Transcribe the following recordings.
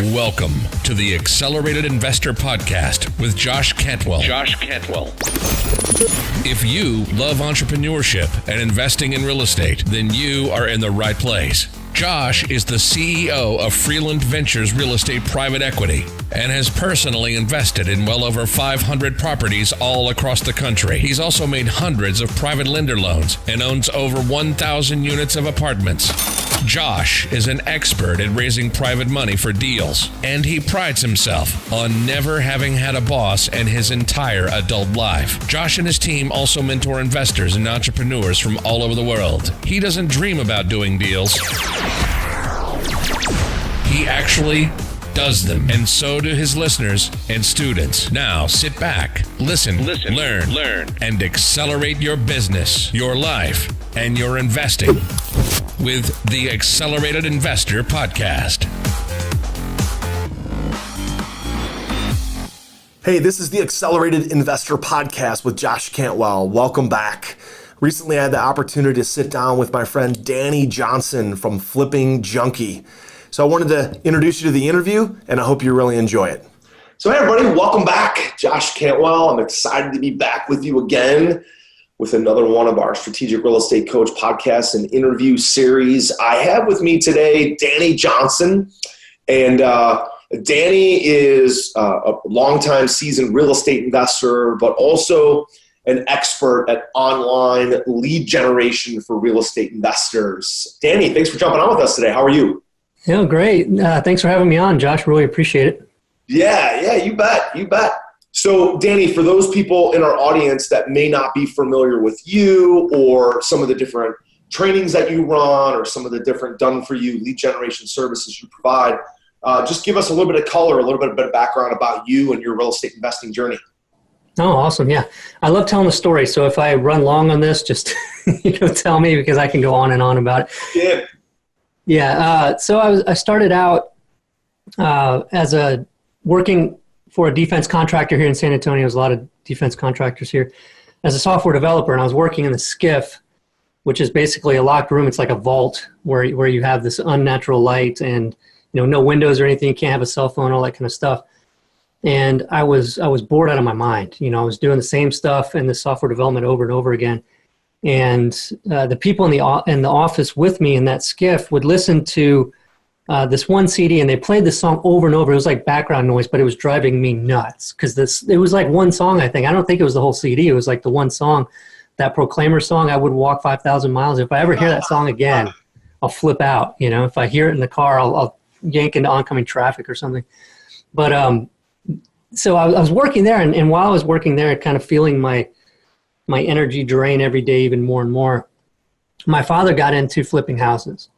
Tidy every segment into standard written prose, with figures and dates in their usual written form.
Welcome to the Accelerated Investor Podcast with Josh Cantwell. If you love entrepreneurship and investing in real estate, then you are in the right place. Josh is the CEO of Freeland Ventures Real Estate Private Equity and has personally invested in well over 500 properties all across the country. He's also made hundreds of private lender loans and owns over 1,000 units of apartments. Josh is an expert at raising private money for deals, and he prides himself on never having had a boss in his entire adult life. Josh and his team also mentor investors and entrepreneurs from all over the world. He doesn't dream about doing deals. He actually does them, and so do his listeners and students. Now sit back, listen, learn, and accelerate your business, your life, and your investing with the Accelerated Investor Podcast. Hey, this is the Accelerated Investor Podcast with Josh Cantwell. Welcome back. Recently, I had the opportunity to sit down with my friend Danny Johnson from Flipping Junkie. So I wanted to introduce you to the interview, and I hope you really enjoy it. So hey, everybody, welcome back. Josh Cantwell. I'm excited to be back with you again with another one of our Strategic Real Estate Coach podcasts and interview series. I have with me today Danny Johnson, and Danny is a longtime seasoned real estate investor, but also an expert at online lead generation for real estate investors. Danny, thanks for jumping on with us today. How are you? Yeah, great. Thanks for having me on, Josh. Really appreciate it. Yeah, you bet. So, Danny, for those people in our audience that may not be familiar with you or some of the different trainings that you run or some of the different done-for-you lead generation services you provide, just give us a little bit of color, a little bit of background about you and your real estate investing journey. Oh, awesome. Yeah. I love telling the story. So if I run long on this, just tell me, because I can go on and on about it. Yeah. So I started out as working for a defense contractor here in San Antonio. There's a lot of defense contractors here, as a software developer. And I was working in the SCIF, which is basically a locked room. It's like a vault where you have this unnatural light and no windows or anything. You can't have a cell phone, all that kind of stuff. And I was bored out of my mind. I was doing the same stuff in the software development over and over again. And the people in the office with me in that SCIF would listen to this one CD, and they played this song over and over. It was like background noise, but it was driving me nuts because it was like one song, I think. I don't think it was the whole CD. It was like the one song, that Proclaimer song. I would walk 5,000 miles. If I ever hear that song again, I'll flip out. If I hear it in the car, I'll yank into oncoming traffic or something. But so I was working there, and while I was working there, kind of feeling my energy drain every day even more and more, my father got into flipping houses.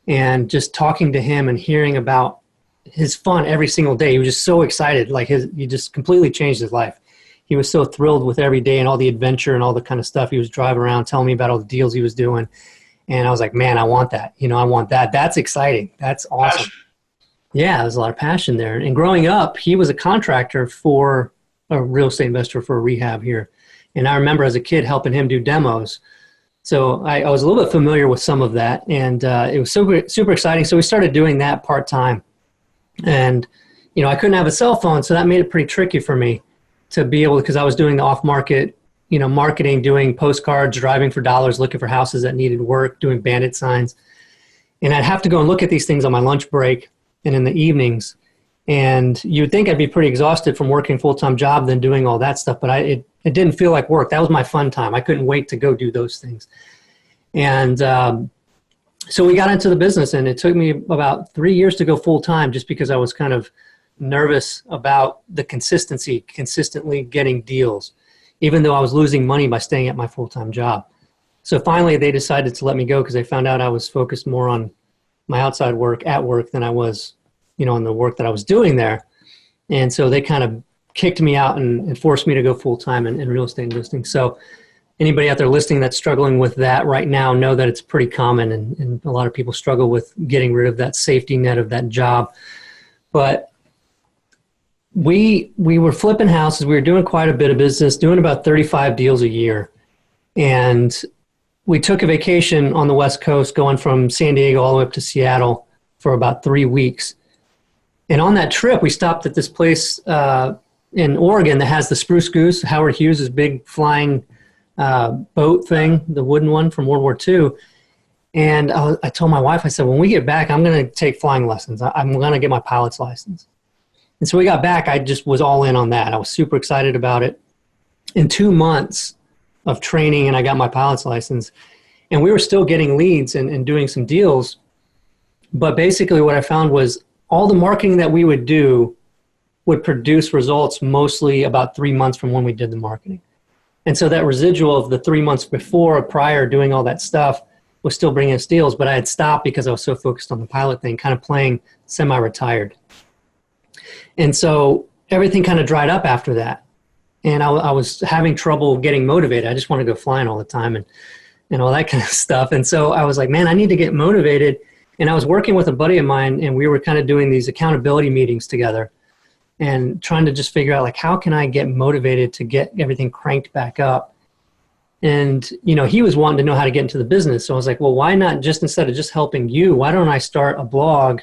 And just talking to him and hearing about his fun every single day, he was just so excited. He just completely changed his life. He was so thrilled with every day and all the adventure and all the kind of stuff he was driving around, telling me about all the deals he was doing. And I was like, man, I want that. I want that. That's exciting. That's awesome. Passion. Yeah, there's a lot of passion there. And growing up, he was a contractor for a real estate investor for a rehab here. And I remember as a kid helping him do demos. So I was a little bit familiar with some of that, and it was super, super exciting. So we started doing that part-time. And, I couldn't have a cell phone, so that made it pretty tricky for me to be able to, because I was doing the off-market, marketing, doing postcards, driving for dollars, looking for houses that needed work, doing bandit signs. And I'd have to go and look at these things on my lunch break and in the evenings. And you would think I'd be pretty exhausted from working a full-time job than doing all that stuff, but it didn't feel like work. That was my fun time. I couldn't wait to go do those things. And so we got into the business, and it took me about 3 years to go full-time just because I was kind of nervous about the consistently getting deals, even though I was losing money by staying at my full-time job. So finally, they decided to let me go because they found out I was focused more on my outside work at work than I was on the work that I was doing there. And so they kind of kicked me out and forced me to go full-time in real estate investing. So anybody out there listening that's struggling with that right now, know that it's pretty common, and a lot of people struggle with getting rid of that safety net of that job. But we were flipping houses. We were doing quite a bit of business, doing about 35 deals a year. And we took a vacation on the West Coast, going from San Diego all the way up to Seattle for about 3 weeks. And on that trip, we stopped at this place in Oregon that has the Spruce Goose, Howard Hughes' big flying boat thing, the wooden one from World War II. And I told my wife, I said, when we get back, I'm going to take flying lessons. I'm going to get my pilot's license. And so we got back. I just was all in on that. I was super excited about it. In 2 months of training, and I got my pilot's license. And we were still getting leads and doing some deals. But basically what I found was all the marketing that we would do would produce results mostly about 3 months from when we did the marketing. And so that residual of the 3 months before or prior doing all that stuff was still bringing us deals, but I had stopped because I was so focused on the pilot thing, kind of playing semi-retired. And so everything kind of dried up after that. And I was having trouble getting motivated. I just wanted to go flying all the time and all that kind of stuff. And so I was like, man, I need to get motivated. And I was working with a buddy of mine, and we were kind of doing these accountability meetings together and trying to just figure out, like, how can I get motivated to get everything cranked back up? And, you know, he was wanting to know how to get into the business. So I was like, well, why not just, instead of just helping you, why don't I start a blog?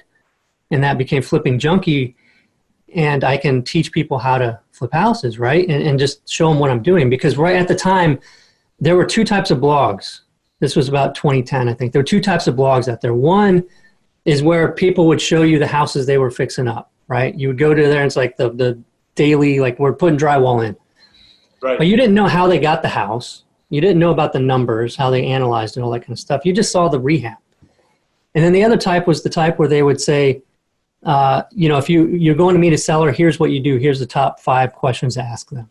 And that became Flipping Junkie. And I can teach people how to flip houses, right? And just show them what I'm doing. Because right at the time, there were two types of blogs. This was about 2010, I think. There were two types of blogs out there. One is where people would show you the houses they were fixing up, right? You would go to there and it's like the daily, like, we're putting drywall in. Right. But you didn't know how they got the house. You didn't know about the numbers, how they analyzed it, all that kind of stuff. You just saw the rehab. And then the other type was the type where they would say, you know, if you're going to meet a seller, here's what you do. Here's the top 5 questions to ask them.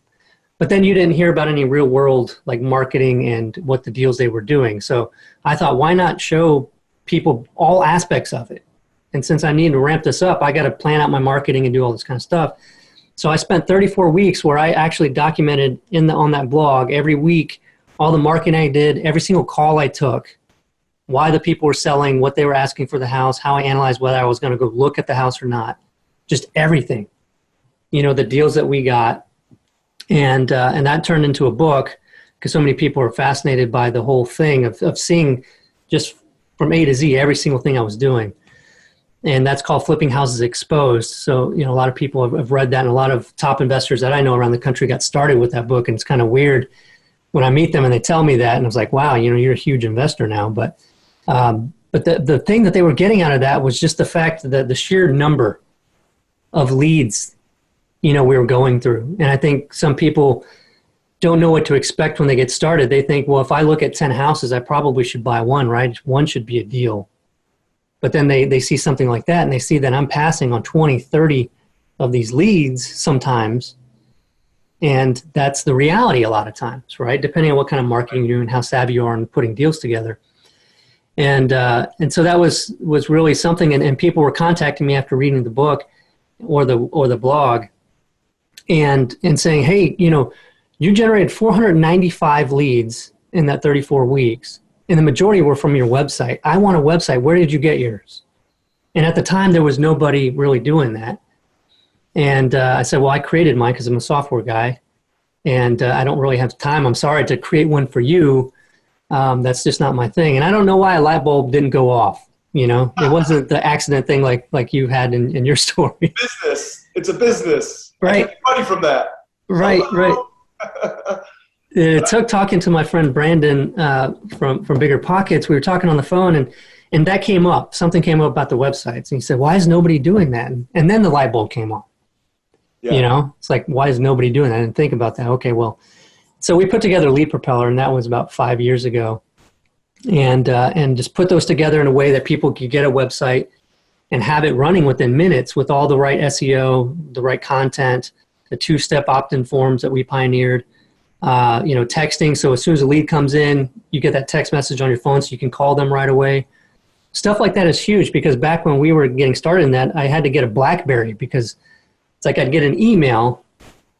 But then you didn't hear about any real world, like, marketing and what the deals they were doing. So I thought, why not show people all aspects of it? And since I need to ramp this up, I got to plan out my marketing and do all this kind of stuff. So I spent 34 weeks where I actually documented on that blog every week all the marketing I did, every single call I took, why the people were selling, what they were asking for the house, how I analyzed whether I was going to go look at the house or not, just everything. You know, the deals that we got. And that turned into a book because so many people were fascinated by the whole thing of seeing just from A to Z every single thing I was doing. And that's called Flipping Houses Exposed. So, you know, a lot of people have read that, and a lot of top investors that I know around the country got started with that book. And it's kind of weird when I meet them and they tell me that, and I was like, wow, you know, you're a huge investor now. But the thing that they were getting out of that was just the fact that the sheer number of leads, you know, we were going through. And I think some people don't know what to expect when they get started. They think, well, if I look at 10 houses, I probably should buy one, right? One should be a deal. But then they see something like that, and they see that I'm passing on 20, 30 of these leads sometimes. And that's the reality a lot of times, right? Depending on what kind of marketing you're doing, how savvy you are in putting deals together. And so that was really something. And people were contacting me after reading the book or the blog and saying, hey, you know, you generated 495 leads in that 34 weeks. And the majority were from your website. I want a website. Where did you get yours? And at the time, there was nobody really doing that. And I said, well, I created mine because I'm a software guy. And I don't really have time. I'm sorry to create one for you. That's just not my thing. And I don't know why a light bulb didn't go off. You know, it wasn't the accident thing like you had in your story. Business. It's a business. Right. I get money from that. Right, right. It took talking to my friend Brandon from Bigger Pockets. We were talking on the phone, and that came up. Something came up about the websites. And he said, why is nobody doing that? And then the light bulb came on. Yeah. You know, it's like, why is nobody doing that? I didn't think about that. Okay, well, so we put together Lead Propeller, and that was about 5 years ago. And just put those together in a way that people could get a website and have it running within minutes with all the right SEO, the right content, the 2-step opt-in forms that we pioneered, you know, texting. So as soon as a lead comes in, you get that text message on your phone so you can call them right away. Stuff like that is huge because back when we were getting started in that, I had to get a BlackBerry because it's like I'd get an email,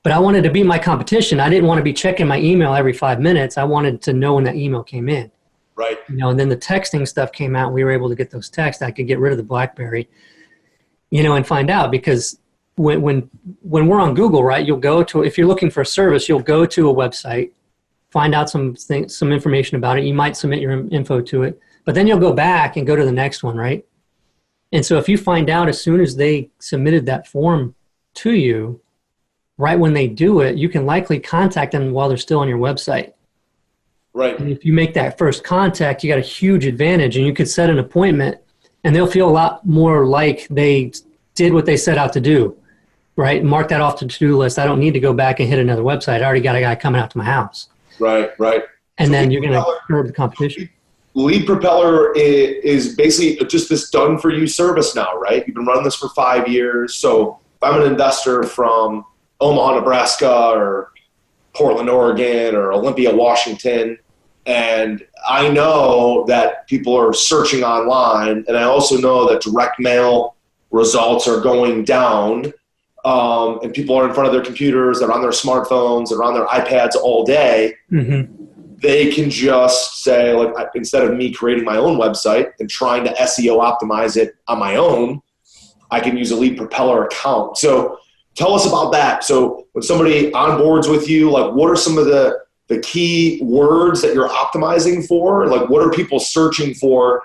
but I wanted to beat my competition. I didn't want to be checking my email every 5 minutes. I wanted to know when that email came in. Right. You know, and then the texting stuff came out. We were able to get those texts. I could get rid of the BlackBerry, you know, and find out because when we're on Google, right, you'll go to, if you're looking for a service, you'll go to a website, find out some information about it. You might submit your info to it, but then you'll go back and go to the next one, right? And so if you find out as soon as they submitted that form to you, right when they do it, you can likely contact them while they're still on your website. Right. And if you make that first contact, you got a huge advantage, and you could set an appointment and they'll feel a lot more like they did what they set out to do, right? Mark that off the to-do list. I don't need to go back and hit another website. I already got a guy coming out to my house. Right. And so then you're going to curb the competition. Lead Propeller is basically just this done-for-you service now, right? You've been running this for 5 years. So if I'm an investor from Omaha, Nebraska, or Portland, Oregon, or Olympia, Washington, and I know that people are searching online, and I also know that direct mail results are going down, and people are in front of their computers, they're on their smartphones, they're on their iPads all day. Mm-hmm. They can just say, like, instead of me creating my own website and trying to SEO optimize it on my own, I can use a Lead Propeller account. So tell us about that. So when somebody onboards with you, like, what are some of the key words that you're optimizing for? Like, what are people searching for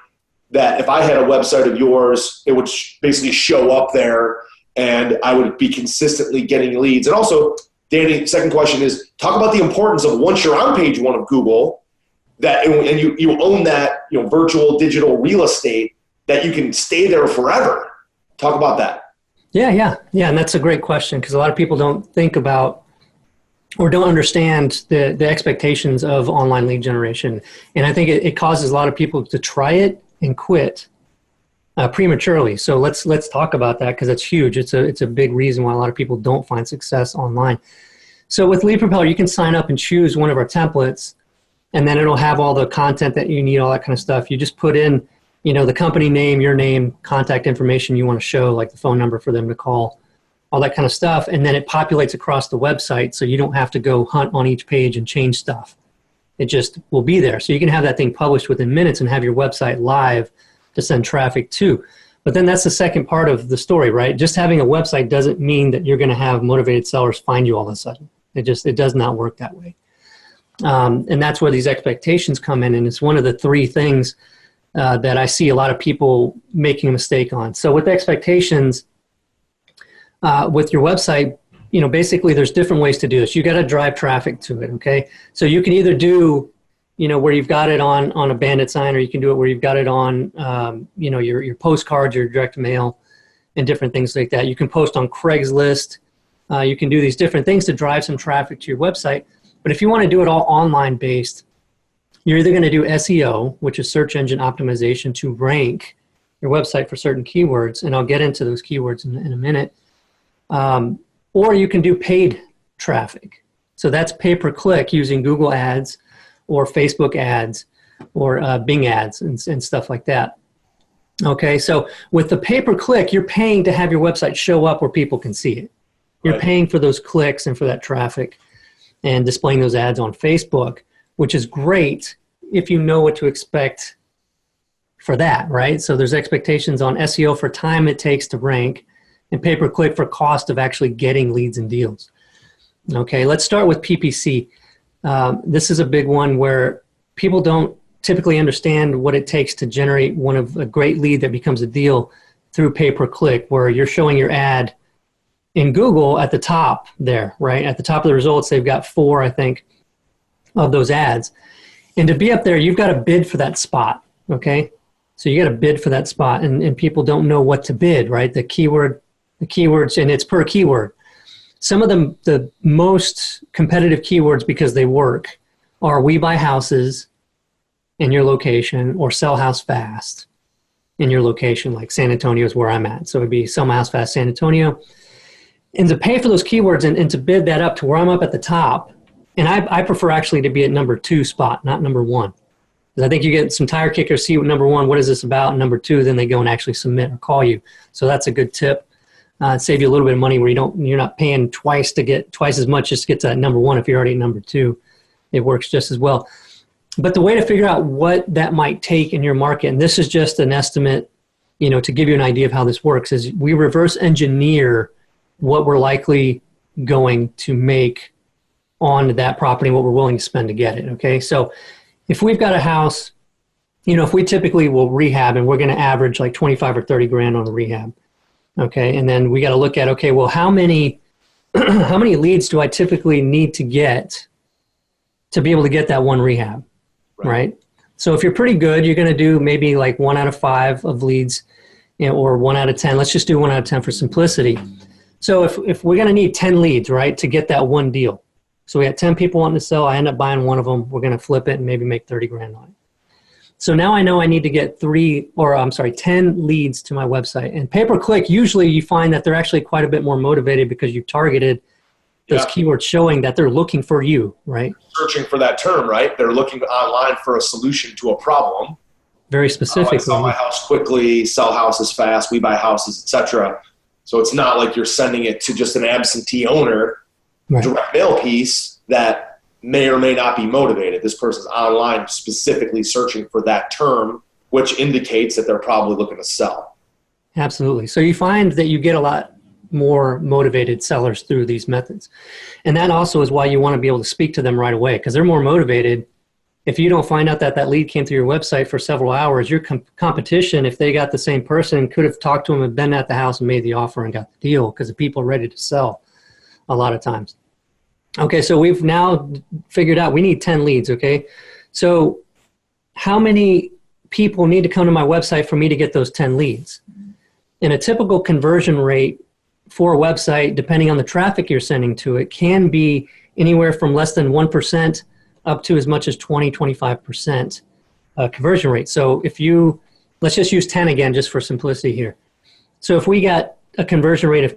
that if I had a website of yours, it would basically show up there and I would be consistently getting leads? And also, Danny, second question is, talk about the importance of once you're on page one of Google, that and you own that, virtual digital real estate, that you can stay there forever. Talk about that. Yeah. And that's a great question, because a lot of people don't think about or don't understand the expectations of online lead generation. And I think it causes a lot of people to try it and quit prematurely. So let's talk about that, because it's huge. It's a big reason why a lot of people don't find success online. So with Lead Propeller, you can sign up and choose one of our templates, and then it'll have all the content that you need, all that kind of stuff. You just put in, the company name, your name, contact information you want to show, like the phone number for them to call, all that kind of stuff. And then it populates across the website, so you don't have to go hunt on each page and change stuff. It just will be there. So you can have that thing published within minutes and have your website live to send traffic to. But then that's the second part of the story, right? Just having a website doesn't mean that you're going to have motivated sellers find you all of a sudden. It does not work that way. And that's where these expectations come in. And it's one of the three things that I see a lot of people making a mistake on. So with expectations, with your website, basically there's different ways to do this. You got to drive traffic to it, okay? So you can either do, where you've got it on a bandit sign, or you can do it where you've got it on, your postcards, your direct mail, and different things like that. You can post on Craigslist. You can do these different things to drive some traffic to your website. But if you want to do it all online based, you're either going to do SEO, which is search engine optimization, to rank your website for certain keywords, and I'll get into those keywords in a minute. Or you can do paid traffic. So that's pay-per-click using Google ads or Facebook ads or Bing ads and stuff like that. Okay, so with the pay-per-click, you're paying to have your website show up where people can see it. You're paying for those clicks and for that traffic and displaying those ads on Facebook, which is great if you know what to expect for that, right? So there's expectations on SEO for time it takes to rank, and pay-per-click for cost of actually getting leads and deals. Okay, let's start with PPC. This is a big one where people don't typically understand what it takes to generate a great lead that becomes a deal through pay-per-click, where you're showing your ad in Google at the top there, right? At the top of the results, they've got 4, I think, of those ads. And to be up there, you've got to bid for that spot, okay? So you got to bid for that spot, and people don't know what to bid, right? The keywords, and it's per keyword. Some of the most competitive keywords, because they work, are we buy houses in your location, or sell house fast in your location, like San Antonio is where I'm at. So it would be sell my house fast San Antonio. And to pay for those keywords and to bid that up to where I'm up at the top, and I prefer actually to be at number 2 spot, not number 1. Because I think you get some tire kickers, see what number 1, what is this about? And number 2, then they go and actually submit or call you. So that's a good tip. Save you a little bit of money where you're not paying twice to get twice as much just to get to that number 1 if you're already at number 2. It works just as well. But the way to figure out what that might take in your market, and this is just an estimate, to give you an idea of how this works, is we reverse engineer what we're likely going to make on that property and what we're willing to spend to get it, okay? So if we've got a house if we typically will rehab and we're going to average like 25 or 30 grand on a rehab. Okay. And then we got to look at, okay, well, how many leads do I typically need to get to be able to get that one rehab? Right. So if you're pretty good, you're going to do maybe like 1 out of 5 of leads, or 1 out of 10. Let's just do 1 out of 10 for simplicity. So if we're going to need 10 leads, right, to get that one deal. So we had 10 people wanting to sell. I end up buying one of them. We're going to flip it and maybe make 30 grand on it. So now I know I need to get 10 leads to my website. And pay-per-click, usually you find that they're actually quite a bit more motivated because you've targeted those keywords showing that they're looking for you, right? Searching for that term, right? They're looking online for a solution to a problem. Very specific. Sell my house quickly, sell houses fast, we buy houses, etc. So it's not like you're sending it to just an absentee owner, direct mail piece that may or may not be motivated. This person's online specifically searching for that term, which indicates that they're probably looking to sell. Absolutely. So you find that you get a lot more motivated sellers through these methods. And that also is why you want to be able to speak to them right away, because they're more motivated. If you don't find out that lead came through your website for several hours, your competition, if they got the same person, could have talked to them and been at the house and made the offer and got the deal, because the people are ready to sell a lot of times. Okay, so we've now figured out we need 10 leads, okay? So how many people need to come to my website for me to get those 10 leads? And a typical conversion rate for a website, depending on the traffic you're sending to it, can be anywhere from less than 1% up to as much as 20-25% conversion rate. So let's just use 10 again, just for simplicity here. So if we got a conversion rate of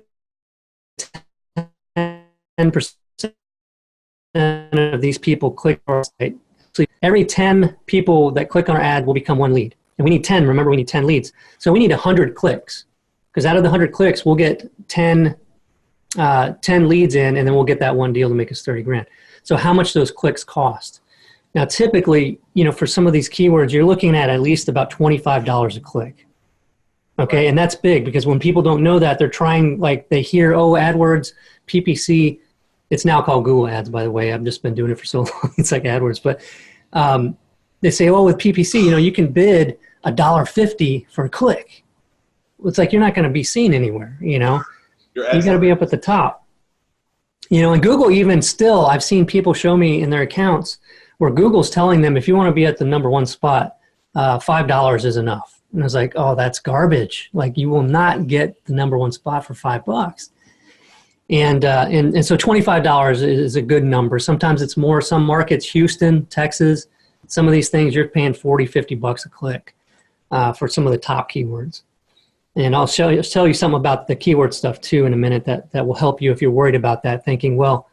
10% of these people click on our site, so every 10 people that click on our ad will become one lead. And we need 10, remember we need 10 leads. So we need 100 clicks, because out of the 100 clicks, we'll get 10 leads in, and then we'll get that one deal to make us 30 grand. So how much those clicks cost? Now, typically, for some of these keywords, you're looking at least about $25 a click. Okay, and that's big, because when people don't know that, they're trying, they hear, AdWords, PPC. It's now called Google Ads, by the way. I've just been doing it for so long. It's like AdWords. But they say, with PPC, you can bid $1.50 for a click. It's like you're not going to be seen anywhere, You got to be up at the top. And Google even still, I've seen people show me in their accounts where Google's telling them, if you want to be at the number one spot, $5 is enough. And I was like, that's garbage. You will not get the number one spot for $5. And so $25 is a good number. Sometimes it's more. Some markets, Houston, Texas, some of these things you're paying $40-$50 a click for some of the top keywords. And I'll tell you something about the keyword stuff too in a minute that will help you if you're worried about that, thinking, well,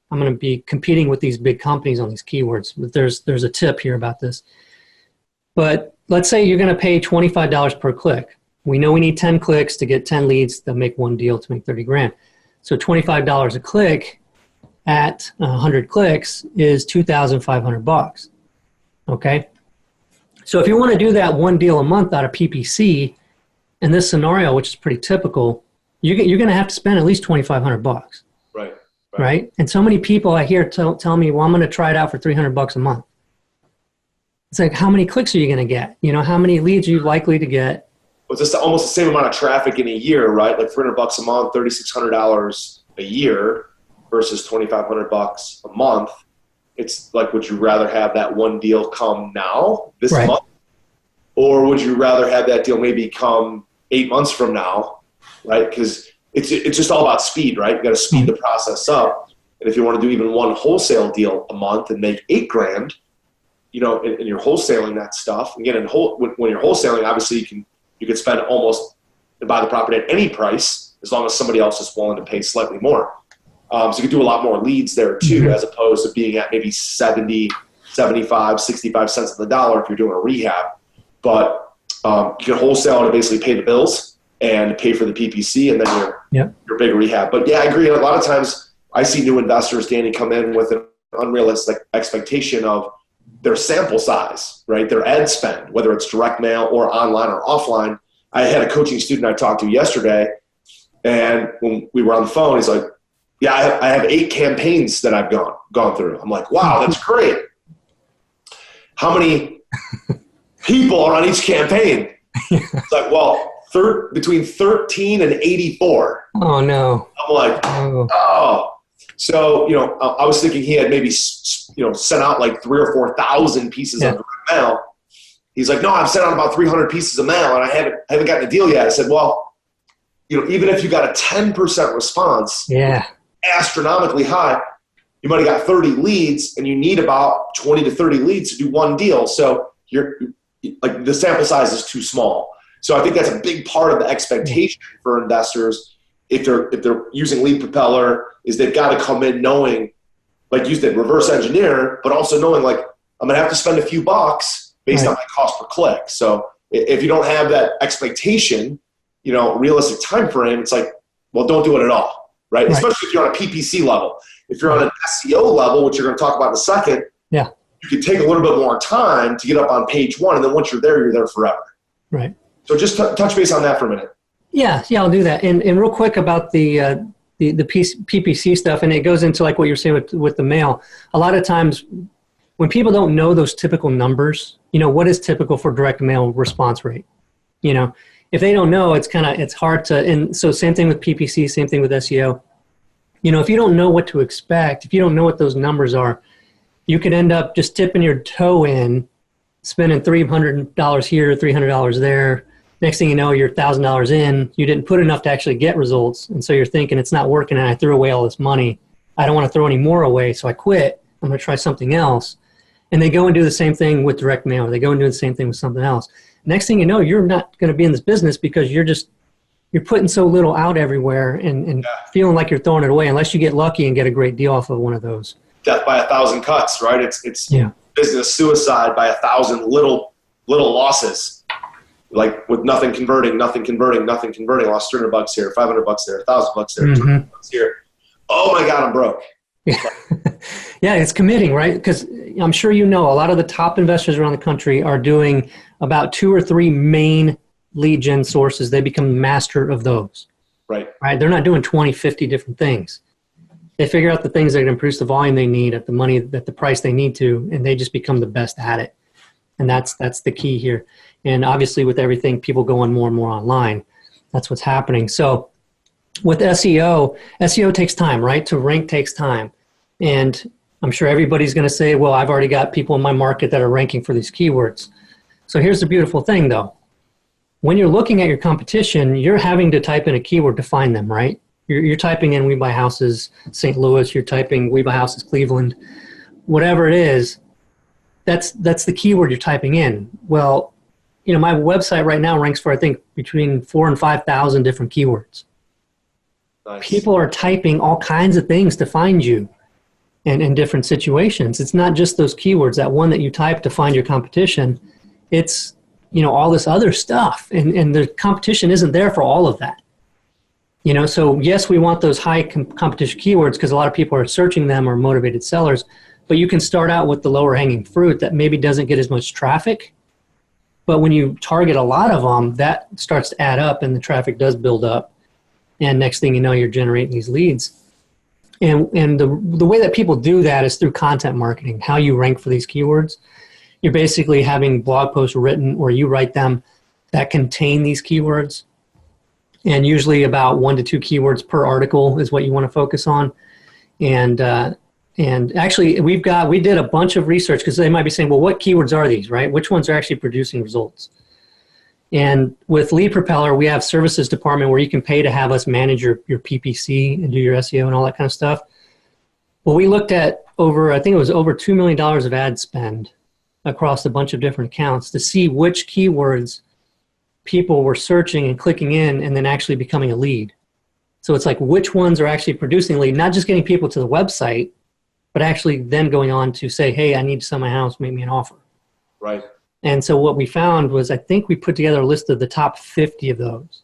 I'm going to be competing with these big companies on these keywords. But there's a tip here about this. But let's say you're going to pay $25 per click. We know we need 10 clicks to get 10 leads that make one deal to make 30 grand. So $25 a click at 100 clicks is $2,500. Okay. So if you want to do that one deal a month out of PPC, in this scenario, which is pretty typical, you're going to have to spend at least $2,500. Right? And so many people I hear tell me, well, I'm going to try it out for $300 a month. It's like, how many clicks are you going to get? How many leads are you likely to get? Well, it's just almost the same amount of traffic in a year, right? Like $300 a month, $3,600 a year versus $2,500 a month. It's like, would you rather have that one deal come now, this month? Or would you rather have that deal maybe come 8 months from now, right? Because it's just all about speed, right? You got to speed the process up. And if you want to do even one wholesale deal a month and make $8 grand, and you're wholesaling that stuff. Again, when you're wholesaling, obviously you can spend almost and buy the property at any price as long as somebody else is willing to pay slightly more. So you can do a lot more leads there too, as opposed to being at maybe 70, 75, 65 cents on the dollar if you're doing a rehab. But you can wholesale to basically pay the bills and pay for the PPC, and then your big rehab. But yeah, I agree. A lot of times I see new investors, Danny, come in with an unrealistic expectation of their sample size, right? Their ad spend, whether it's direct mail or online or offline. I had a coaching student I talked to yesterday, and when we were on the phone, he's like, yeah, I have 8 campaigns that I've gone through. I'm like, wow, that's great. How many people are on each campaign. It's like, well, between 13 and 84. Oh, no. I'm like, oh. So, I was thinking he had maybe, sent out like 3,000 or 4,000 pieces of direct mail. He's like, no, I've sent out about 300 pieces of mail and I haven't gotten a deal yet. I said, well, even if you got a 10% response, astronomically high, you might have got 30 leads and you need about 20 to 30 leads to do one deal. So the sample size is too small. So I think that's a big part of the expectation for investors if they're using Lead Propeller is they've got to come in knowing, like you said, reverse engineer, but also knowing like I'm going to have to spend a few bucks based on my cost per click. So if you don't have that expectation, realistic time frame, it's like, well, don't do it at all, right? Especially if you're on a PPC level. If you're on an SEO level, which you're going to talk about in a second, you can take a little bit more time to get up on page one, and then once you're there forever. Right. So just touch base on that for a minute. Yeah, I'll do that. And real quick about the PPC stuff, and it goes into like what you're saying with the mail. A lot of times when people don't know those typical numbers, what is typical for direct mail response rate? If they don't know, it's hard to, and so same thing with PPC, same thing with SEO. If you don't know what to expect, if you don't know what those numbers are, you could end up just tipping your toe in, spending $300 here, $300 there. Next thing you know, you're $1,000 in. You didn't put enough to actually get results. And so you're thinking it's not working and I threw away all this money. I don't want to throw any more away, so I quit. I'm going to try something else. And they go and do the same thing with direct mail. They go and do the same thing with something else. Next thing you know, you're not going to be in this business because you're putting so little out everywhere and feeling like you're throwing it away unless you get lucky and get a great deal off of one of those. Death by 1,000 cuts, right? It's business suicide by 1,000 little losses. Like with nothing converting. Lost $300 here, $500 there, $1,000 there, $200 here. Oh my God, I'm broke. Yeah, it's committing, right? Because I'm sure a lot of the top investors around the country are doing about 2 or 3 main lead gen sources. They become master of those. Right. They're not doing 20, 50 different things. They figure out the things that can produce the volume they need at the price they need to, and they just become the best at it. And that's the key here. And obviously with everything, people going more and more online. That's what's happening. So with SEO takes time, right? To rank takes time. And I'm sure everybody's going to say, well, I've already got people in my market that are ranking for these keywords. So here's the beautiful thing though. When you're looking at your competition, you're having to type in a keyword to find them, right? You're typing in We Buy Houses St. Louis, you're typing We Buy Houses Cleveland, whatever it is, that's the keyword you're typing in. Well, my website right now ranks for, I think, between 4,000 and 5,000 different keywords. Nice. People are typing all kinds of things to find you in different situations. It's not just those keywords, that one that you type to find your competition. It's, all this other stuff. And the competition isn't there for all of that. So yes, we want those high competition keywords because a lot of people are searching them or motivated sellers, but you can start out with the lower hanging fruit that maybe doesn't get as much traffic. But when you target a lot of them, that starts to add up and the traffic does build up. And next thing you know, you're generating these leads. And the way that people do that is through content marketing, how you rank for these keywords. You're basically having blog posts written or you write them that contain these keywords. And usually about 1 to 2 keywords per article is what you want to focus on. And actually, we did a bunch of research because they might be saying, well, what keywords are these, right? Which ones are actually producing results? And with Lead Propeller, we have services department where you can pay to have us manage your PPC and do your SEO and all that kind of stuff. Well, we looked at I think it was over $2 million of ad spend across a bunch of different accounts to see which keywords people were searching and clicking in and then actually becoming a lead. So it's like which ones are actually producing a lead, not just getting people to the website, but actually then going on to say, hey, I need to sell my house, make me an offer. Right. And so what we found was I think we put together a list of the top 50 of those.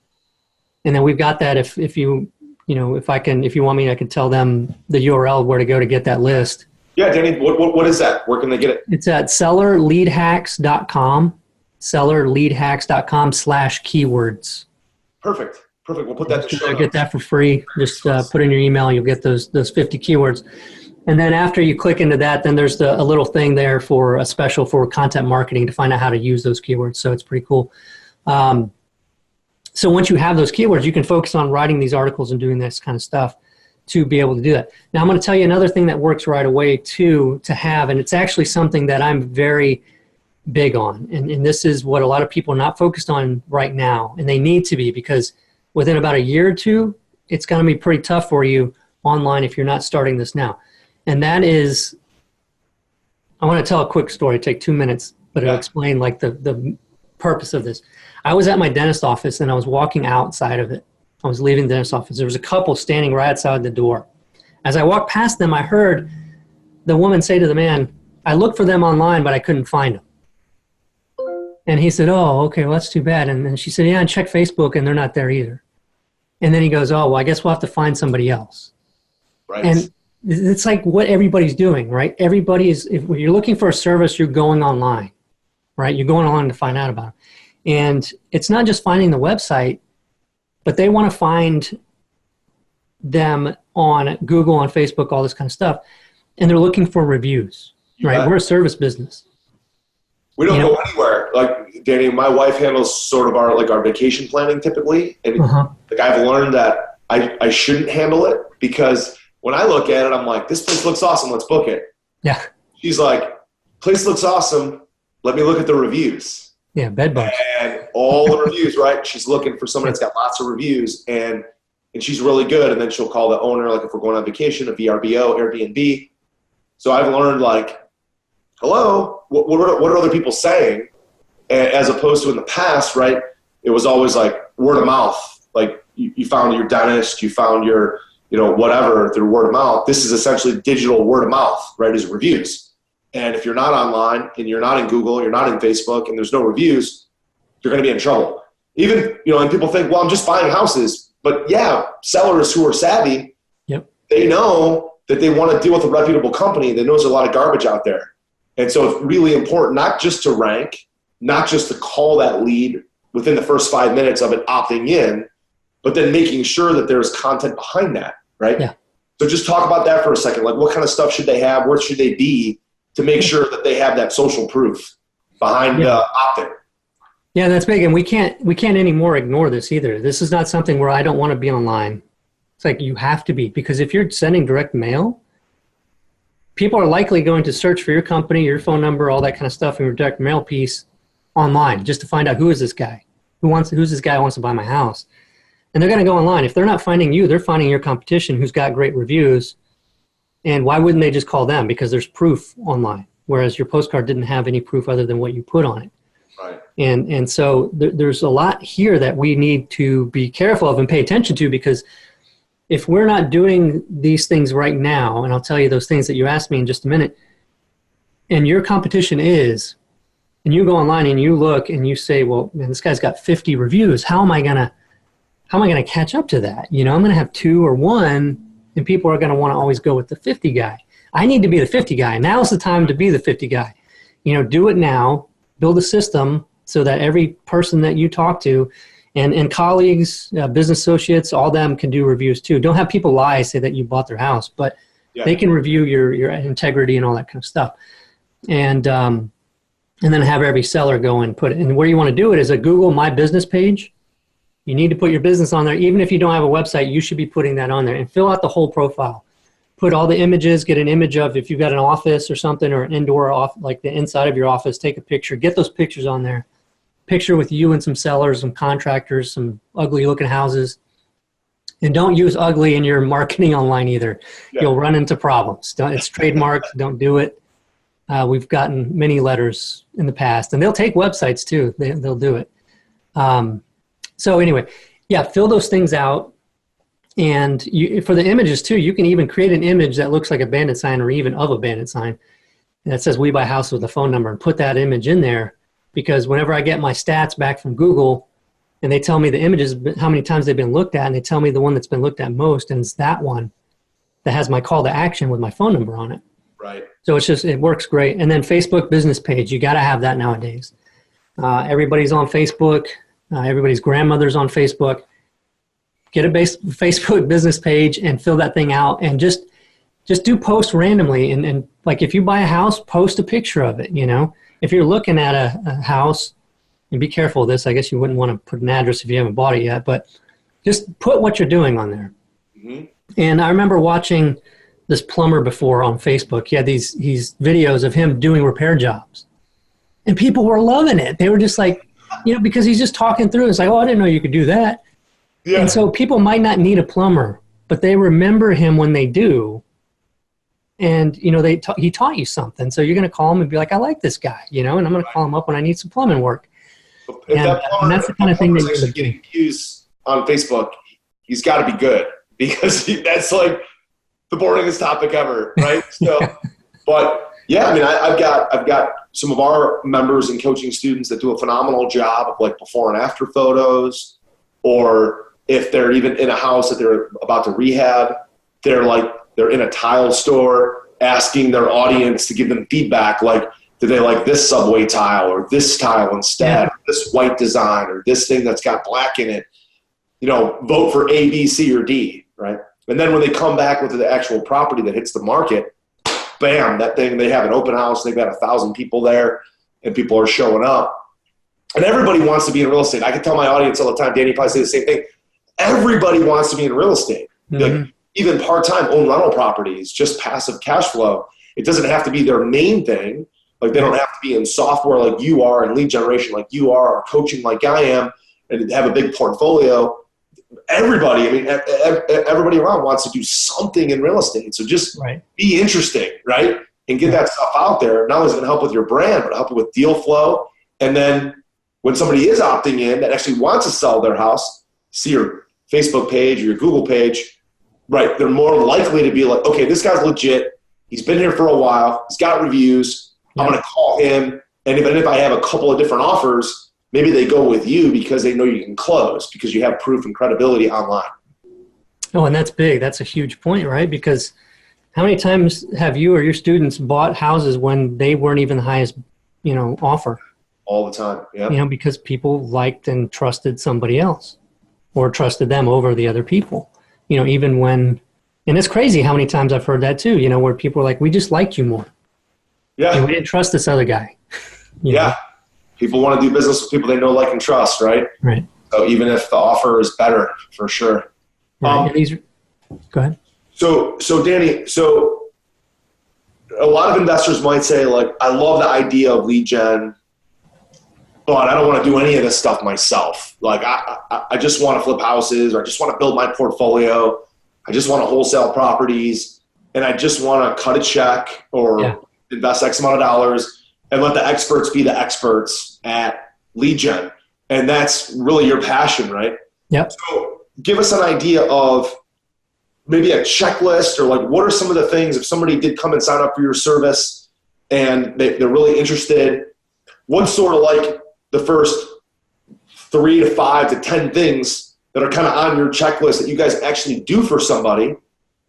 And then we've got that if you want me, I can tell them the URL where to go to get that list. Yeah, Danny, what is that? Where can they get it? It's at sellerleadhacks.com, sellerleadhacks.com/keywords. Perfect. We'll put that in the show notes. Get that for free. Just put in your email, you'll get those 50 keywords. And then after you click into that, then there's a little thing there for a special for content marketing to find out how to use those keywords. So it's pretty cool. So once you have those keywords, you can focus on writing these articles and doing this kind of stuff to be able to do that. Now I'm going to tell you another thing that works right away too, to have, and it's actually something that I'm very big on. And this is what a lot of people are not focused on right now. And they need to be, because within about a year or two, it's going to be pretty tough for you online if you're not starting this now. And that is, I want to tell a quick story, take 2 minutes, but it'll explain like the purpose of this. I was at my dentist office and I was walking outside of it. I was leaving the dentist office. There was a couple standing right outside the door. As I walked past them, I heard the woman say to the man, I looked for them online, but I couldn't find them. And he said, oh, okay, well, that's too bad. And then she said, yeah, and check Facebook and they're not there either. And then he goes, oh, well, I guess we'll have to find somebody else. Right. And it's like what everybody's doing, right? Everybody is, if you're looking for a service, you're going online, right? You're going online to find out about it. And it's not just finding the website, but they want to find them on Google, on Facebook, all this kind of stuff. And they're looking for reviews, right? We're a service business. We don't go anywhere. Like, Danny, my wife handles sort of our vacation planning typically. And like, I've learned that I shouldn't handle it, because when I look at it, I'm like, this place looks awesome. Let's book it. Yeah. She's like, place looks awesome. Let me look at the reviews. Yeah, bed bugs. And all the reviews, right? She's looking for someone that's got lots of reviews, and she's really good. And then she'll call the owner, like if we're going on vacation, a VRBO, Airbnb. So I've learned, like, hello, what are other people saying? As opposed to in the past, right? It was always like word of mouth. Like you found your dentist, you found your, whatever through word of mouth. This is essentially digital word of mouth, right? Is reviews. And if you're not online and you're not in Google, you're not in Facebook, and there's no reviews, you're going to be in trouble. Even, and people think, well, I'm just buying houses. But yeah, sellers who are savvy, they know that they want to deal with a reputable company. They know there's a lot of garbage out there. And so it's really important not just to rank, not just to call that lead within the first 5 minutes of it opting in, but then making sure that there's content behind that, right? Yeah. So just talk about that for a second. Like, what kind of stuff should they have? Where should they be to make sure that they have that social proof behind opt-in? Yeah, that's big. And we can't anymore ignore this either. This is not something where I don't want to be online. It's like you have to be, because if you're sending direct mail, people are likely going to search for your company, your phone number, all that kind of stuff in your direct mail piece online just to find out who is this guy? Who's this guy who wants to buy my house? And they're going to go online. If they're not finding you, they're finding your competition who's got great reviews. And why wouldn't they just call them? Because there's proof online, whereas your postcard didn't have any proof other than what you put on it. Right. And so there's a lot here that we need to be careful of and pay attention to, because if we're not doing these things right now, and I'll tell you those things that you asked me in just a minute, and your competition is, and you go online and you look and you say, well, man, this guy's got 50 reviews. How am I gonna catch up to that? I'm going to have 2 or 1, and people are going to want to always go with the 50 guy. I need to be the 50 guy. Now's the time to be the 50 guy. Do it now. Build a system so that every person that you talk to, and colleagues, business associates, all them can do reviews too. Don't have people lie, say that you bought their house, but they can review your integrity and all that kind of stuff. And then have every seller go and put it. And where you want to do it is a Google My Business page. You need to put your business on there. Even if you don't have a website, you should be putting that on there, and fill out the whole profile. Put all the images, get an image of if you've got an office or something, or an indoor like the inside of your office, take a picture, get those pictures on there. Picture with you and some sellers, some contractors, some ugly looking houses. And don't use ugly in your marketing online either. Yeah. You'll run into problems. It's trademarked. Don't do it. We've gotten many letters in the past, and they'll take websites too. They'll do it. So anyway, fill those things out. And for the images too, you can even create an image that looks like a bandit sign, or even of a bandit sign, that says "We Buy House" with a phone number, and put that image in there. Because whenever I get my stats back from Google and they tell me the images, how many times they've been looked at, and they tell me the one that's been looked at most, and it's that one that has my call to action with my phone number on it. Right. So it works great. And then Facebook business page, you got to have that nowadays. Everybody's on Facebook. Everybody's grandmother's on Facebook. Get a Facebook business page and fill that thing out, and just just do posts randomly. And like if you buy a house, post a picture of it, you know. If you're looking at a house, and be careful of this, I guess you wouldn't want to put an address if you haven't bought it yet, but just put what you're doing on there. Mm-hmm. And I remember watching this plumber before on Facebook. He had these videos of him doing repair jobs. And people were loving it. They were just like, you know, because he's just talking through. It's like, oh, I didn't know you could do that. Yeah. And so people might not need a plumber, but they remember him when they do. And, you know, he taught you something. So you're going to call him and be like, I like this guy, you know, and I'm going to call him up when I need some plumbing work. And that's the kind of thing that you're getting views on Facebook. He's got to be good because that's like the boringest topic ever, right? So, but yeah, I mean, I've got some of our members and coaching students that do a phenomenal job of like before and after photos, or if they're even in a house that they're about to rehab, they're in a tile store asking their audience to give them feedback, like, do they like this subway tile or this tile instead, or this white design or this thing that's got black in it? You know, vote for A, B, C, or D, right? And then when they come back with the actual property that hits the market, bam, that thing, they have an open house, they've got 1,000 people there, and people are showing up. And everybody wants to be in real estate. I can tell my audience all the time, Danny, you probably say the same thing. Everybody wants to be in real estate. Mm-hmm. Like, even part-time own rental properties, just passive cash flow. It doesn't have to be their main thing. Like, they don't have to be in software like you are, and lead generation like you are, or coaching like I am, and have a big portfolio. Everybody, I mean, everybody around wants to do something in real estate. So just be interesting, right? And get that stuff out there. Not only is it going to help with your brand, but help you with deal flow. And then when somebody is opting in that actually wants to sell their house, see your Facebook page or your Google page, right? They're more likely to be like, okay, this guy's legit. He's been here for a while. He's got reviews. I'm going to call him. And even if I have a couple of different offers, maybe they go with you because they know you can close because you have proof and credibility online. Oh, and that's big. That's a huge point, right? Because how many times have you or your students bought houses when they weren't even the highest, you know, offer? All the time, yeah. You know, because people liked and trusted somebody else or trusted them over the other people. You know, even when, and it's crazy how many times I've heard that too, you know, where people are like, we just liked you more. Yeah. You know, we didn't trust this other guy. Yeah. Know? People want to do business with people they know, like, and trust, right? Right. So even if the offer is better, for sure. Right. Go ahead. So Danny, so a lot of investors might say, like, I love the idea of lead gen, but I don't want to do any of this stuff myself. Like, I just want to flip houses, or I just want to build my portfolio. I just want to wholesale properties, and I just want to cut a check or invest X amount of dollars and let the experts be the experts at lead gen. And that's really your passion, right? Yep. So give us an idea of maybe a checklist, or like, what are some of the things, if somebody did come and sign up for your service and they're really interested, what's sort of like the first 3 to 5 to 10 things that are kind of on your checklist that you guys actually do for somebody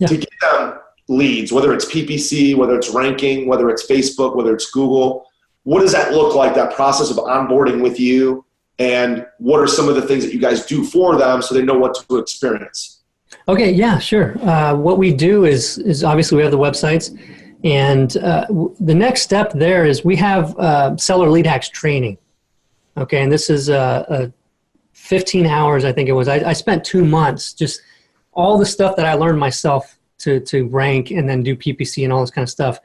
to get them leads, whether it's PPC, whether it's ranking, whether it's Facebook, whether it's Google? What does that look like, that process of onboarding with you? And what are some of the things that you guys do for them so they know what to experience? Okay, yeah, sure. What we do is obviously we have the websites, and the next step there is we have seller lead hacks training. Okay, and this is 15 hours, I think it was. I spent 2 months, just all the stuff that I learned myself to rank and then do PPC and all this kind of stuff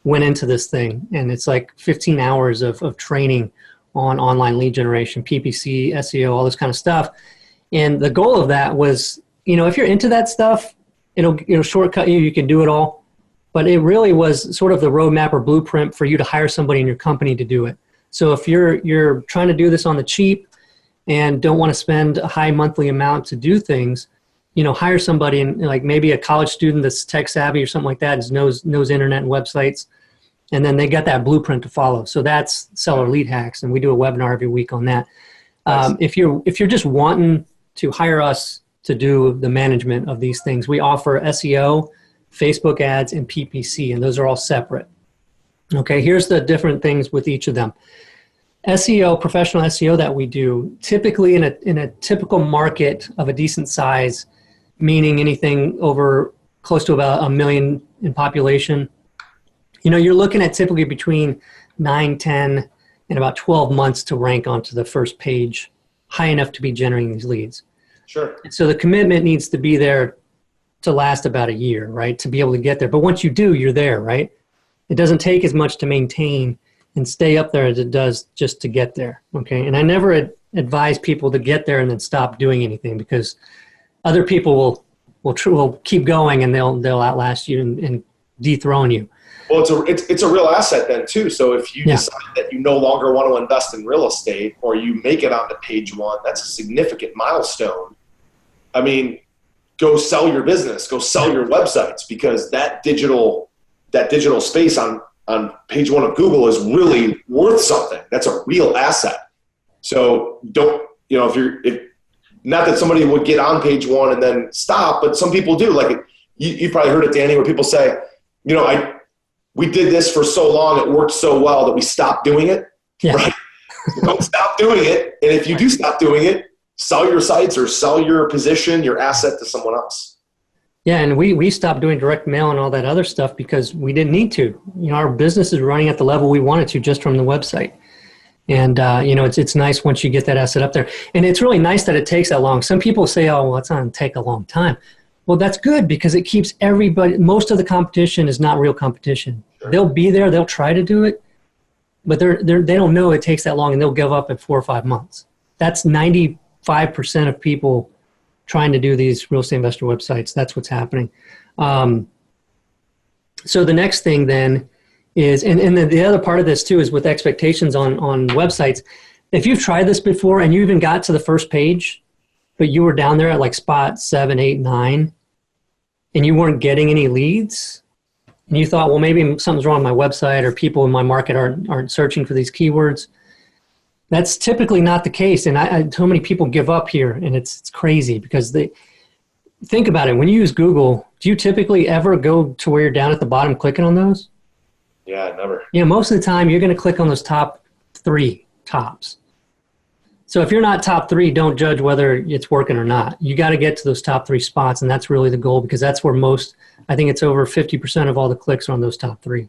went into this thing. And it's like 15 hours of training on online lead generation, PPC, SEO, all this kind of stuff. And the goal of that was, you know, if you're into that stuff, it'll shortcut you. You can do it all. But it really was sort of the roadmap or blueprint for you to hire somebody in your company to do it. So if you're trying to do this on the cheap and don't want to spend a high monthly amount to do things, you know, hire somebody, and like maybe a college student that's tech savvy or something like that, knows internet and websites, and then they got that blueprint to follow. So that's seller lead hacks, and we do a webinar every week on that. If you're just wanting to hire us to do the management of these things, we offer SEO, Facebook ads, and PPC, and those are all separate. Okay, here's the different things with each of them. SEO, professional SEO that we do, typically in a typical market of a decent size, meaning anything over close to about 1 million in population. You're looking at typically between 9, 10, and about 12 months to rank onto the first page, high enough to be generating these leads. Sure. And so the commitment needs to be there to last about a year, right? To be able to get there. But once you do, you're there, right? It doesn't take as much to maintain and stay up there as it does just to get there, okay? And I never advise people to get there and then stop doing anything, because other people will keep going and they'll outlast you and dethrone you. Well, it's a real asset then too. So if you decide that you no longer want to invest in real estate, or you make it onto page 1, that's a significant milestone. I mean, go sell your business, go sell your websites, because that digital space on page 1 of Google is really worth something. That's a real asset. So don't, if not that somebody would get on page 1 and then stop, but some people do. Like you've probably heard it, Danny, where people say, we did this for so long, it worked so well that we stopped doing it. Yeah. Right? So don't stop doing it. And if you do stop doing it, sell your sites or sell your position, your asset to someone else. Yeah, and we stopped doing direct mail and all that other stuff because we didn't need to. Our business is running at the level we wanted to just from the website. And, it's nice once you get that asset up there. And it's really nice that it takes that long. Some people say, oh, well, it's not going to take a long time. Well, that's good, because it keeps everybody, most of the competition is not real competition. Sure. They'll be there, they'll try to do it, but they don't know it takes that long, and they'll give up in 4 or 5 months. That's 95% of people trying to do these real estate investor websites. That's what's happening. So the next thing then is, and the other part of this too is with expectations on websites. If you've tried this before and you even got to the first page, but you were down there at like spot 7, 8, 9, and you weren't getting any leads, and you thought, well, maybe something's wrong with my website, or people in my market aren't searching for these keywords. That's typically not the case. And so many people give up here, and it's crazy, because think about it. When you use Google, do you typically ever go to where you're down at the bottom clicking on those? Yeah, never. Most of the time you're going to click on those top 3 tops. So if you're not top 3, don't judge whether it's working or not. You got to get to those top 3 spots, and that's really the goal, because that's where I think it's over 50% of all the clicks are on those top 3.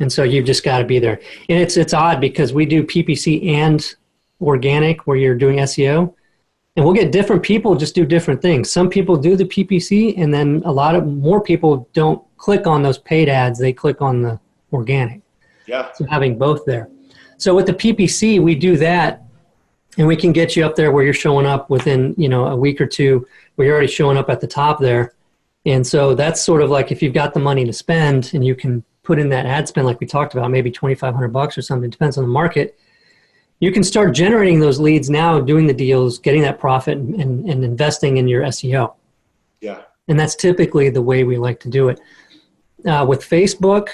And so you've just got to be there. And it's odd, because we do PPC and organic, where you're doing SEO, and we'll get different people just do different things. Some people do the PPC, and then a lot of more people don't click on those paid ads. They click on the organic. Yeah. So having both there. So with the PPC, we do that, and we can get you up there where you're showing up within, a week or 2, where you're already showing up at the top there. And so that's sort of like, if you've got the money to spend and you can put in that ad spend like we talked about, maybe $2,500 or something, depends on the market, you can start generating those leads now, doing the deals, getting that profit, and investing in your SEO. Yeah. And that's typically the way we like to do it. With Facebook,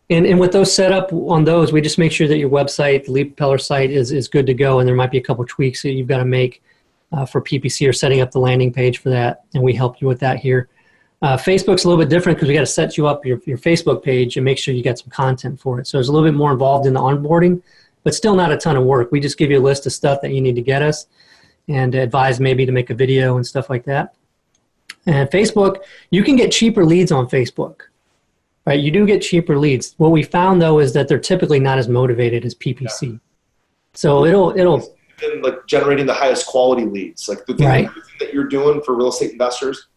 and with those set up on those, we just make sure that your website, the Lead Propeller site, is good to go, and there might be a couple tweaks that you've got to make for PPC, or setting up the landing page for that, and we help you with that here. Facebook's a little bit different, because we got to set you up your Facebook page and make sure you got some content for it. So there's a little bit more involved in the onboarding, but still not a ton of work. We just give you a list of stuff that you need to get us, and advise maybe to make a video and stuff like that. And Facebook, you can get cheaper leads on Facebook. Right, you do get cheaper leads. What we found, though, is that they're typically not as motivated as PPC. Yeah. So it'll been like generating the highest quality leads. Like the thing that you're doing for real estate investors.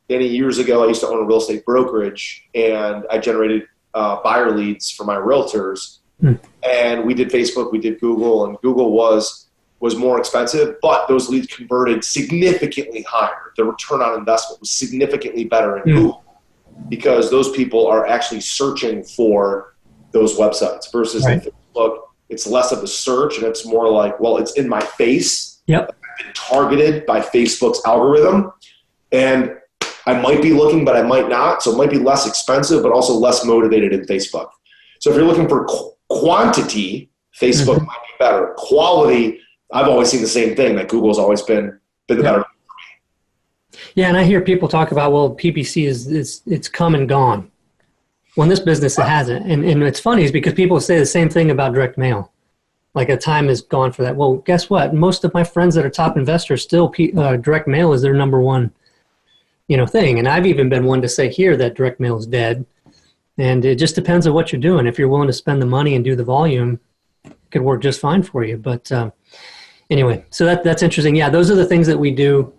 Many years ago, I used to own a real estate brokerage, and I generated buyer leads for my realtors. And we did Facebook, we did Google, and Google was more expensive, but those leads converted significantly higher. The return on investment was significantly better in Google, because those people are actually searching for those websites versus in Facebook. It's less of a search, and it's more like, well, it's in my face. Yep. I've been targeted by Facebook's algorithm, and I might be looking, but I might not. So it might be less expensive, but also less motivated in Facebook. So if you're looking for quantity, Facebook might be better. Quality, I've always seen the same thing, that Google's always been the better. Yeah, and I hear people talk about, well, PPC it's come and gone. Well, in this business, it hasn't. And it's funny is because people say the same thing about direct mail. Like, a time is gone for that. Well, guess what? Most of my friends that are top investors still direct mail is their number one, thing. And I've even been one to say here that direct mail is dead. And it just depends on what you're doing. If you're willing to spend the money and do the volume, it could work just fine for you. But anyway, so that's interesting. Yeah, those are the things that we do.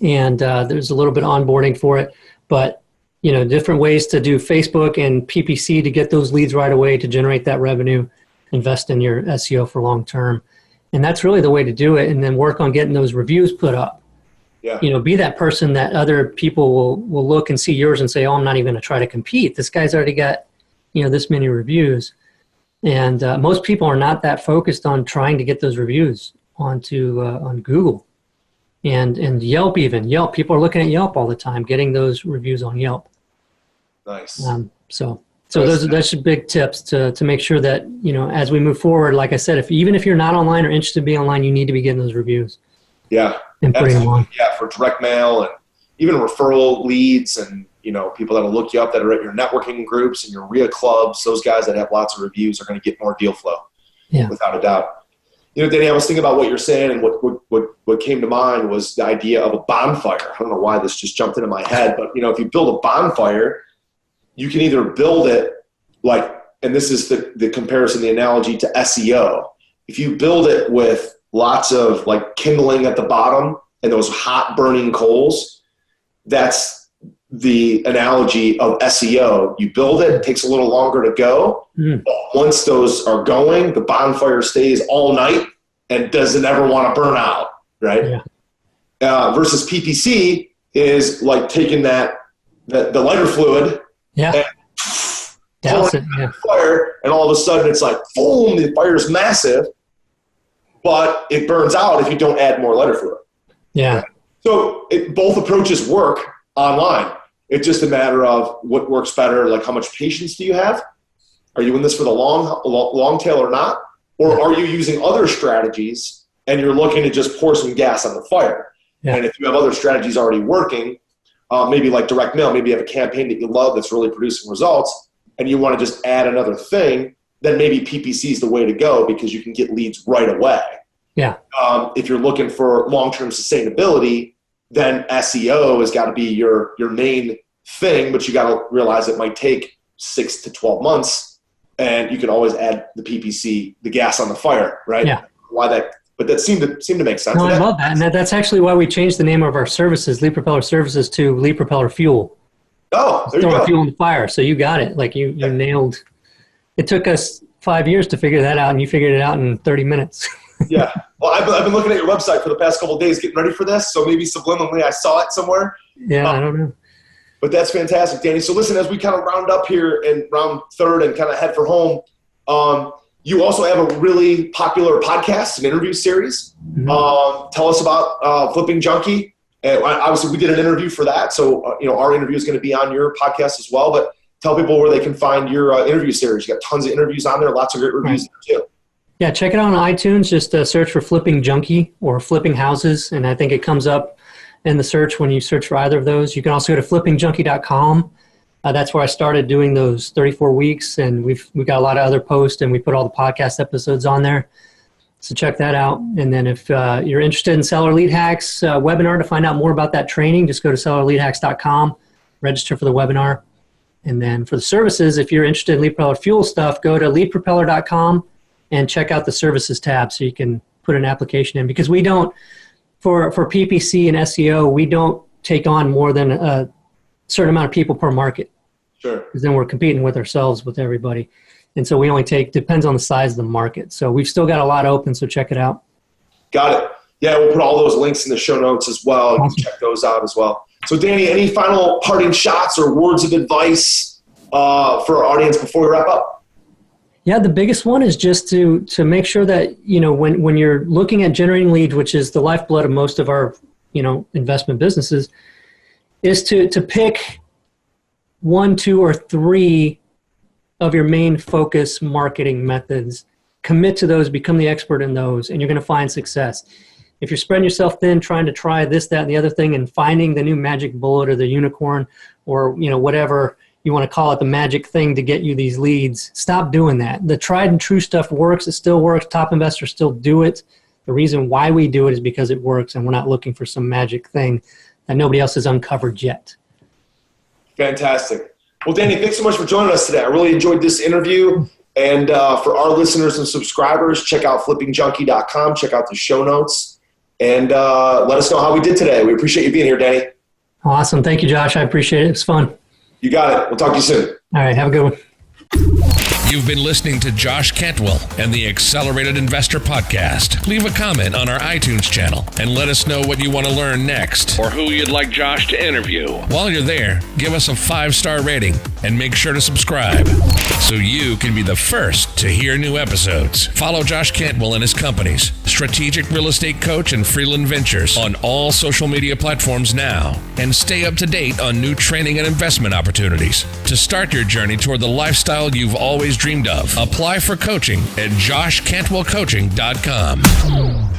And there's a little bit of onboarding for it. But, different ways to do Facebook and PPC to get those leads right away, to generate that revenue, invest in your SEO for long term. And that's really the way to do it. And then work on getting those reviews put up. Yeah. Be that person that other people will look and see yours and say, oh, I'm not even going to try to compete. This guy's already got, this many reviews. And most people are not that focused on trying to get those reviews on Google and Yelp even. Yelp, people are looking at Yelp all the time, getting those reviews on Yelp. Nice. So that's big tips to make sure that, as we move forward, like I said, even if you're not online or interested to be online, you need to be getting those reviews. Yeah. And putting them on. Yeah, for direct mail and even referral leads and, people that'll look you up that are at your networking groups and your REIA clubs, those guys that have lots of reviews are going to get more deal flow. Yeah. Without a doubt. Danny, I was thinking about what you're saying, and what came to mind was the idea of a bonfire. I don't know why this just jumped into my head, but, if you build a bonfire, you can either build it and this is the comparison, the analogy to SEO. If you build it with lots of kindling at the bottom and those hot burning coals, that's the analogy of SEO. You build it takes a little longer to go. But once those are going, the bonfire stays all night and doesn't ever want to burn out, right? Yeah. Versus PPC is like taking the lighter fluid and pouring it in the fire, and all of a sudden it's like, boom, the fire's massive, but it burns out if you don't add more lighter fluid. Yeah. So both approaches work online. It's just a matter of what works better. Like, how much patience do you have? Are you in this for the long tail or not? Or are you using other strategies and you're looking to just pour some gas on the fire? Yeah. And if you have other strategies already working, maybe like direct mail, maybe you have a campaign that you love that's really producing results and you want to just add another thing, then maybe PPC is the way to go because you can get leads right away. Yeah. If you're looking for long-term sustainability, then SEO has got to be your main thing, but you got to realize it might take 6 to 12 months, and you can always add the PPC, the gas on the fire, right? Yeah. But that seemed to make sense. No, I love that, and that's actually why we changed the name of our services, Lead Propeller Services, to Lead Propeller Fuel. Oh, there you go. Fuel in the fire. So you got it. Like you nailed. It took us 5 years to figure that out, and you figured it out in 30 minutes. Yeah. Well, I've been looking at your website for the past couple of days getting ready for this, so maybe subliminally I saw it somewhere. Yeah, I don't know. But that's fantastic, Danny. So listen, as we kind of round up here in round third and kind of head for home, you also have a really popular podcast, an interview series. Mm-hmm. Tell us about Flipping Junkie. And obviously, we did an interview for that, so our interview is going to be on your podcast as well. But tell people where they can find your interview series. You got tons of interviews on there, lots of great reviews there too. Yeah, check it out on iTunes. Just search for Flipping Junkie or Flipping Houses, and I think it comes up in the search when you search for either of those. You can also go to flippingjunkie.com. That's where I started doing those 34 weeks, and we've got a lot of other posts, and we put all the podcast episodes on there. So check that out. And then if you're interested in Seller Lead Hacks webinar to find out more about that training, just go to sellerleadhacks.com, register for the webinar. And then for the services, if you're interested in Lead Propeller Fuel stuff, go to leadpropeller.com and check out the services tab so you can put an application in. Because we don't, for PPC and SEO, we don't take on more than a certain amount of people per market. Sure. Because then we're competing with ourselves, with everybody. And so we only depends on the size of the market. So we've still got a lot open, so check it out. Got it. Yeah, we'll put all those links in the show notes as well. You can check those out as well. So Danny, any final parting shots or words of advice for our audience before we wrap up? Yeah, the biggest one is just to make sure that, when you're looking at generating leads, which is the lifeblood of most of our, investment businesses, is to pick 1, 2, or 3 of your main focus marketing methods. Commit to those, become the expert in those, and you're going to find success. If you're spreading yourself thin, trying to try this, that, and the other thing, and finding the new magic bullet or the unicorn or, whatever you want to call it, the magic thing to get you these leads, stop doing that. The tried and true stuff works. It still works. Top investors still do it. The reason why we do it is because it works, and we're not looking for some magic thing that nobody else has uncovered yet. Fantastic. Well, Danny, thanks so much for joining us today. I really enjoyed this interview. And for our listeners and subscribers, check out flippingjunkie.com. Check out the show notes. And let us know how we did today. We appreciate you being here, Danny. Awesome. Thank you, Josh. I appreciate it. It was fun. You got it. We'll talk to you soon. All right. Have a good one. You've been listening to Josh Cantwell and the Accelerated Investor Podcast. Leave a comment on our iTunes channel and let us know what you want to learn next or who you'd like Josh to interview. While you're there, give us a 5-star rating and make sure to subscribe so you can be the first to hear new episodes. Follow Josh Cantwell and his companies, Strategic Real Estate Coach and Freeland Ventures, on all social media platforms now, and stay up to date on new training and investment opportunities. To start your journey toward the lifestyle you've always dreamed of, apply for coaching at joshcantwellcoaching.com.